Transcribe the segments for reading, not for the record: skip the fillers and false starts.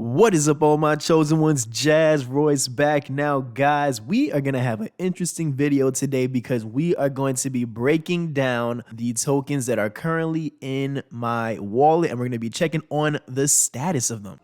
What is up, all my chosen ones? Jazz Royce back now, guys. We are gonna have an interesting video today because we are going to be breaking down the tokens that are currently in my wallet, and we're gonna be checking on the status of them.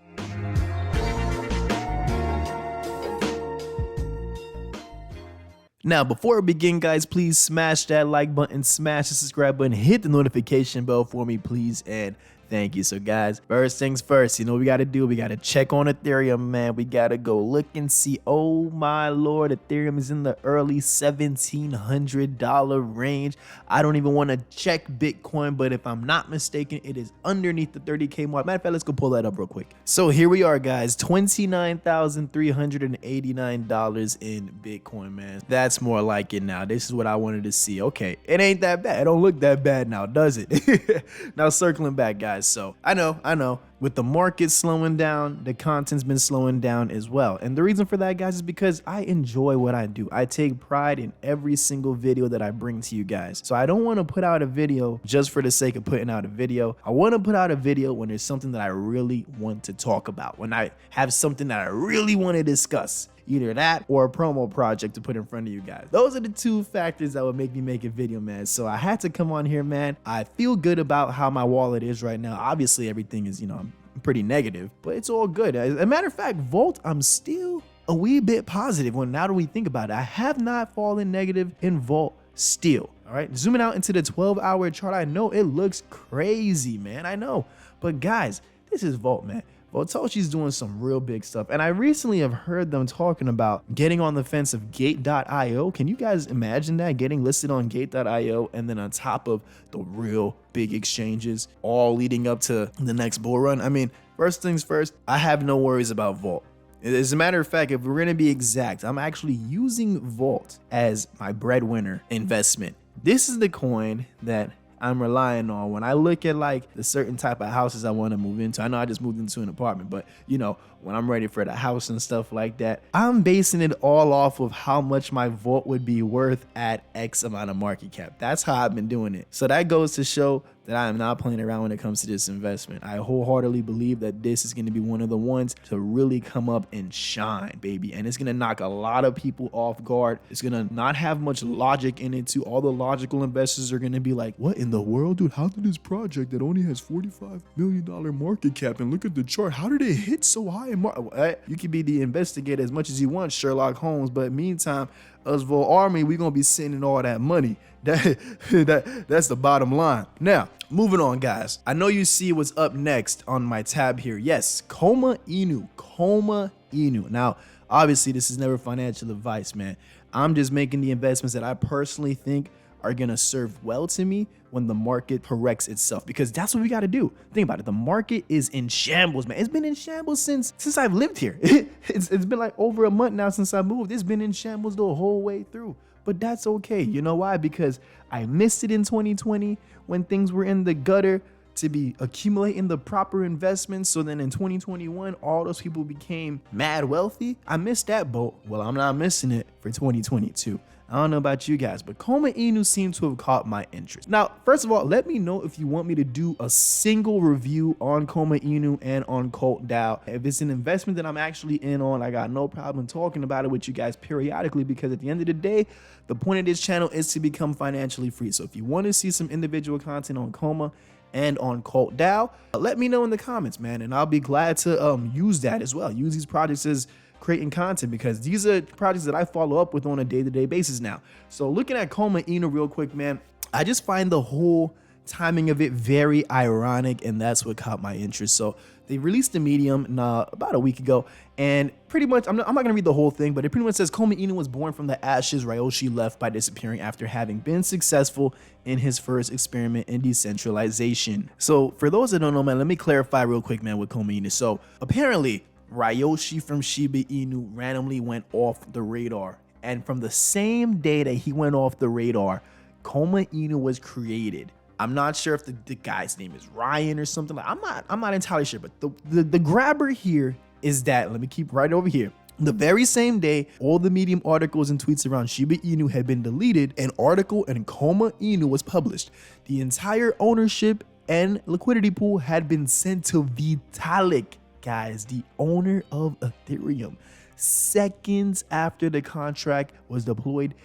Now, before we begin, guys, please smash that like button, smash the subscribe button, hit the notification bell for me, please, and thank you. So, guys, first things first, you know what we got to do? We got to check on Ethereum, man. We got to go look and see. Oh, my Lord, Ethereum is in the early $1,700 range. I don't even want to check Bitcoin, but if I'm not mistaken, it is underneath the 30K mark. Matter of fact, let's go pull that up real quick. So here we are, guys, $29,389 in Bitcoin, man. That's more like it now. This is what I wanted to see. Okay, it ain't that bad. It don't look that bad now, does it? Now, circling back, guys. So I know with the market slowing down, the content's been slowing down as well. And the reason for that, guys, is because I enjoy what I do. I take pride in every single video that I bring to you guys. So I don't want to put out a video just for the sake of putting out a video. I want to put out a video when there's something that I really want to talk about, when I have something that I really want to discuss. Either that or a promo project to put in front of you guys. Those are the two factors that would make me make a video, man. So I had to come on here, man. I feel good about how my wallet is right now. Obviously, everything is, I'm pretty negative, but it's all good. As a matter of fact, Volt, I'm still a wee bit positive now that we think about it. I have not fallen negative in Volt still. All right, zooming out into the 12-hour chart, I know it looks crazy, man. I know. But guys, this is Volt, man. Satoshi's doing some real big stuff, and I recently have heard them talking about getting on the fence of Gate.io. Can you guys imagine that, getting listed on Gate.io and then on top of the real big exchanges, all leading up to the next bull run? I mean, first things first, I have no worries about Volt. As a matter of fact, if we're gonna be exact, I'm actually using Volt as my breadwinner investment. This is the coin that I'm relying on when I look at like the certain type of houses I want to move into. I know I just moved into an apartment, but when I'm ready for the house and stuff like that, I'm basing it all off of how much my Volt would be worth at X amount of market cap. That's how I've been doing it. So that goes to show that I am not playing around when it comes to this investment. I wholeheartedly believe that this is going to be one of the ones to really come up and shine, baby. And it's going to knock a lot of people off guard. It's going to not have much logic in it too. All the logical investors are going to be like, what in the world, dude? How did this project that only has $45 million market cap, and look at the chart, how did it hit so high in market? You can be the investigator as much as you want, Sherlock Holmes, but meantime, us Volt Army, we're going to be sending all that money. That's the bottom line. Now, moving on, guys. I know you see what's up next on my tab here. Yes, Koma Inu. Koma Inu. Now, obviously, this is never financial advice, man. I'm just making the investments that I personally think are going to serve well to me when the market corrects itself, because that's what we got to do. Think about it. The market is in shambles, man. It's been in shambles since I've lived here. It's been like over a month now since I moved. It's been in shambles the whole way through. But that's okay. You know why? Because I missed it in 2020 when things were in the gutter to be accumulating the proper investments. So then in 2021, all those people became mad wealthy. I missed that boat. Well, I'm not missing it for 2022. I don't know about you guys, but Koma Inu seems to have caught my interest. Now, first of all, let me know if you want me to do a single review on Koma Inu and on Cult DAO. If it's an investment that I'm actually in on, I got no problem talking about it with you guys periodically, because at the end of the day, the point of this channel is to become financially free. So if you want to see some individual content on Koma and on Cult DAO, let me know in the comments, man, and I'll be glad to use that as well. Use these projects as creating content, because these are projects that I follow up with on a day-to-day basis now. So looking at Koma Inu real quick, man, I just find the whole timing of it very ironic, and that's what caught my interest. So they released the Medium about a week ago, and pretty much, I'm not gonna read the whole thing, but it pretty much says Koma Inu was born from the ashes Ryoshi left by disappearing after having been successful in his first experiment in decentralization. So for those that don't know, man, let me clarify real quick, man, with Koma Inu. So apparently, Ryoshi from Shiba Inu randomly went off the radar, and from the same day that he went off the radar, Koma Inu was created. I'm not sure if the guy's name is Ryan or something. I'm not entirely sure, but the grabber here is that, let me keep right over here. The very same day, all the Medium articles and tweets around Shiba Inu had been deleted, an article in Koma Inu was published. The entire ownership and liquidity pool had been sent to Vitalik. guys, the owner of Ethereum, seconds after the contract was deployed,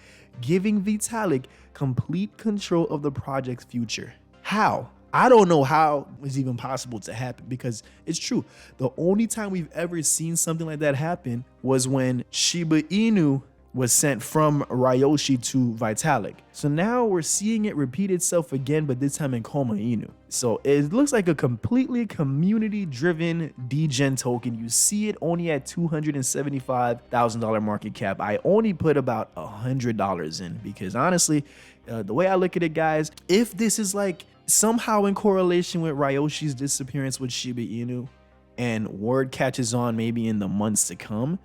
giving Vitalik complete control of the project's future. How? I don't know how it's even possible to happen, because it's true. The only time we've ever seen something like that happen was when Shiba Inu was sent from Ryoshi to Vitalik. So now we're seeing it repeat itself again, but this time in Koma Inu. So it looks like a completely community-driven degen token. You see it only at $275,000 market cap. I only put about $100 in, because honestly, the way I look at it, guys, if this is like somehow in correlation with Ryoshi's disappearance with Shiba Inu, and word catches on maybe in the months to come,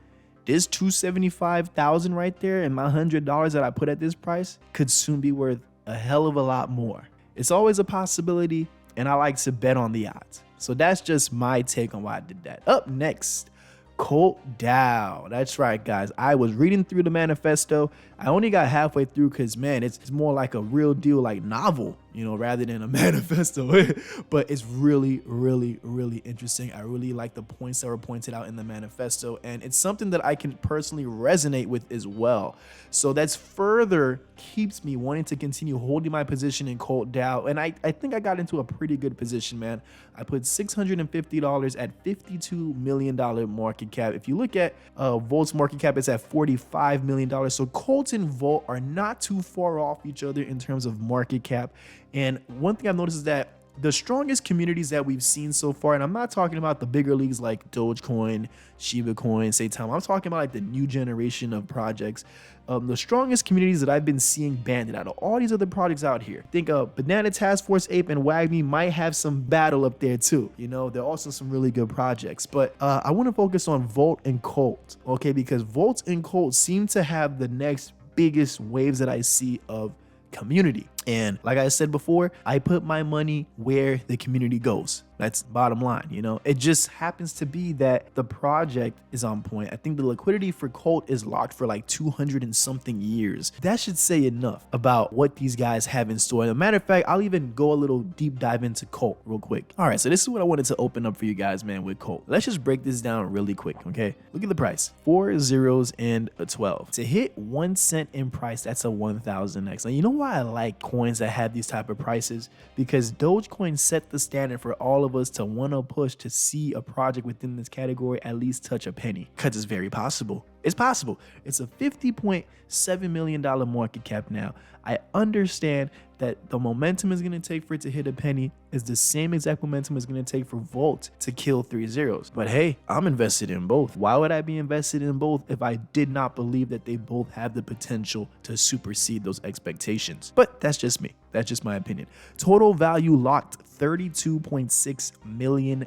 this $275,000 right there and my $100 that I put at this price could soon be worth a hell of a lot more. It's always a possibility, and I like to bet on the odds. So that's just my take on why I did that. Up next, Cult DAO. That's right, guys. I was reading through the manifesto. I only got halfway through because, man, it's more like a real deal, like novel, you know, rather than a manifesto. But it's really, really, really interesting. I really like the points that were pointed out in the manifesto, and it's something that I can personally resonate with as well. So that's further keeps me wanting to continue holding my position in Cult DAO. And I think I got into a pretty good position, man. I put $650 at $52 million market cap. If you look at Volt's market cap, it's at $45 million. So Cult and Volt are not too far off each other in terms of market cap. And one thing I've noticed is that the strongest communities that we've seen so far, and I'm not talking about the bigger leagues like Dogecoin, Shiba Coin, Saitama, I'm talking about like the new generation of projects. The strongest communities that I've been seeing banded out of all these other projects out here. Think Banana Task Force Ape and WAGMI might have some battle up there too. You know, they're also some really good projects. But I want to focus on Volt and Cult, okay? Because Volt and Cult seem to have the next biggest waves that I see of community. And like I said before, I put my money where the community goes. That's bottom line, you know. It just happens to be that the project is on point. I think the liquidity for Cult is locked for like 200 and something years. That should say enough about what these guys have in store. As a matter of fact, I'll even go a little deep dive into Cult real quick. All right, so this is what I wanted to open up for you guys, man, with Cult. Let's just break this down really quick, okay? Look at the price, 4 zeros and a 12. To hit 1 cent in price, that's a 1000x. Now, you know why I like coins that have these type of prices? Because Dogecoin set the standard for all of us to want to push to see a project within this category at least touch a penny, because it's very possible. It's possible. It's a $50.7 million market cap now. I understand that the momentum is going to take for it to hit a penny is the same exact momentum it's going to take for Volt to kill 3 zeros. But hey, I'm invested in both. Why would I be invested in both if I did not believe that they both have the potential to supersede those expectations? But that's just me. That's just my opinion. Total value locked, $32.6 million,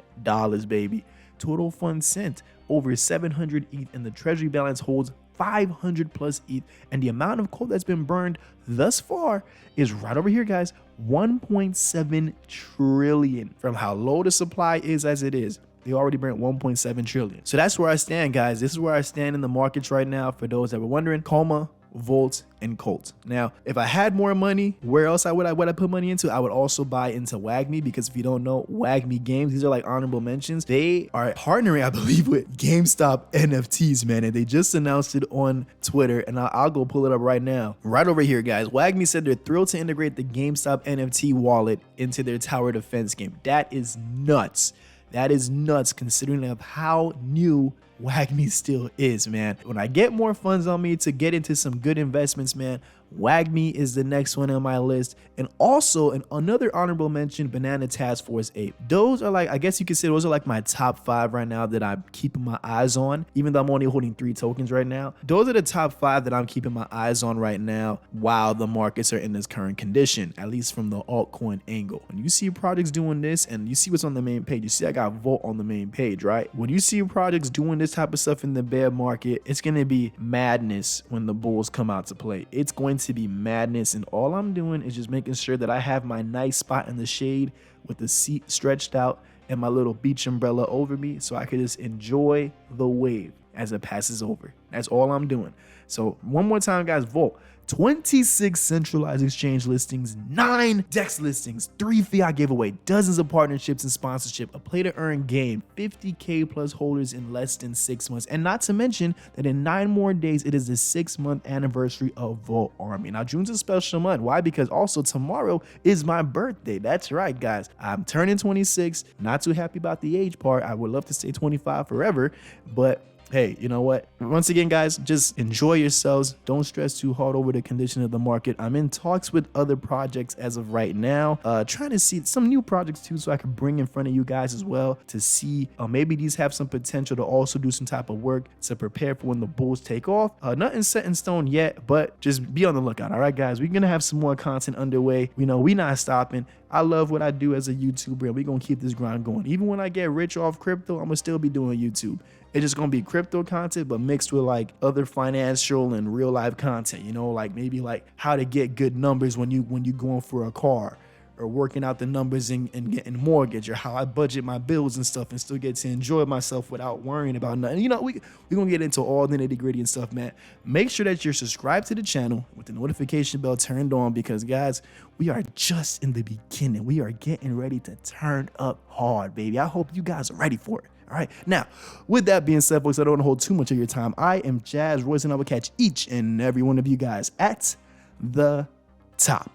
baby. Total funds sent, over 700 ETH, and the treasury balance holds 500 plus ETH, and the amount of coal that's been burned thus far is right over here, guys, 1.7 trillion. From how low the supply is as it is, they already burnt 1.7 trillion. So that's where I stand, guys. This is where I stand in the markets right now. For those that were wondering, Koma, Volt, and Cult. Now, if I had more money, where else would I put money into? I would also buy into WAGMI, because if you don't know, WAGMI Games, these are like honorable mentions. They are partnering, I believe, with GameStop NFTs, man, and they just announced it on Twitter, and I'll go pull it up right now. Right over here, guys. WAGMI said they're thrilled to integrate the GameStop NFT wallet into their tower defense game. That is nuts. That is nuts, considering of how new WAGMI still is, man. When I get more funds on me to get into some good investments, man, WAGMI is the next one on my list. And also another honorable mention, Banana Task Force Ape. Those are like, I guess you could say those are like my top 5 right now that I'm keeping my eyes on, even though I'm only holding 3 tokens right now. Those are the top 5 that I'm keeping my eyes on right now while the markets are in this current condition, at least from the altcoin angle. When you see projects doing this and you see what's on the main page, you see I got Volt on the main page, right? When you see projects doing this type of stuff in the bear market, it's going to be madness when the bulls come out to play. It's going to be madness, and all I'm doing is just making sure that I have my nice spot in the shade with the seat stretched out and my little beach umbrella over me, so I can just enjoy the wave as it passes over. That's all I'm doing. So one more time, guys, Volt, 26 centralized exchange listings, 9 DEX listings, 3 fiat giveaway, dozens of partnerships and sponsorship, a play to earn game, 50K plus holders in less than 6 months. And not to mention that in 9 more days, it is the 6-month anniversary of Vault Army. Now, June's a special month. Why? Because also tomorrow is my birthday. That's right, guys. I'm turning 26. Not too happy about the age part. I would love to stay 25 forever, but hey, you know what? Once again, guys, just enjoy yourselves. Don't stress too hard over the condition of the market. I'm in talks with other projects as of right now, trying to see some new projects too, so I can bring in front of you guys as well to see maybe these have some potential to also do some type of work to prepare for when the bulls take off. Nothing set in stone yet, but just be on the lookout. All right, guys, we're gonna have some more content underway. You know, we not stopping. I love what I do as a YouTuber, and we're gonna keep this grind going. Even when I get rich off crypto, I'm gonna still be doing YouTube. It's just gonna be crypto content, but mixed with like other financial and real life content, you know, like maybe like how to get good numbers when you going for a car, or working out the numbers and getting mortgage, or how I budget my bills and stuff and still get to enjoy myself without worrying about nothing. You know, we're gonna get into all the nitty-gritty and stuff, man. Make sure that you're subscribed to the channel with the notification bell turned on, because guys, we are just in the beginning. We are getting ready to turn up hard, baby. I hope you guys are ready for it. All right. Now, with that being said, folks, I don't want to hold too much of your time. I am Jazz Royce, and I will catch each and every one of you guys at the top.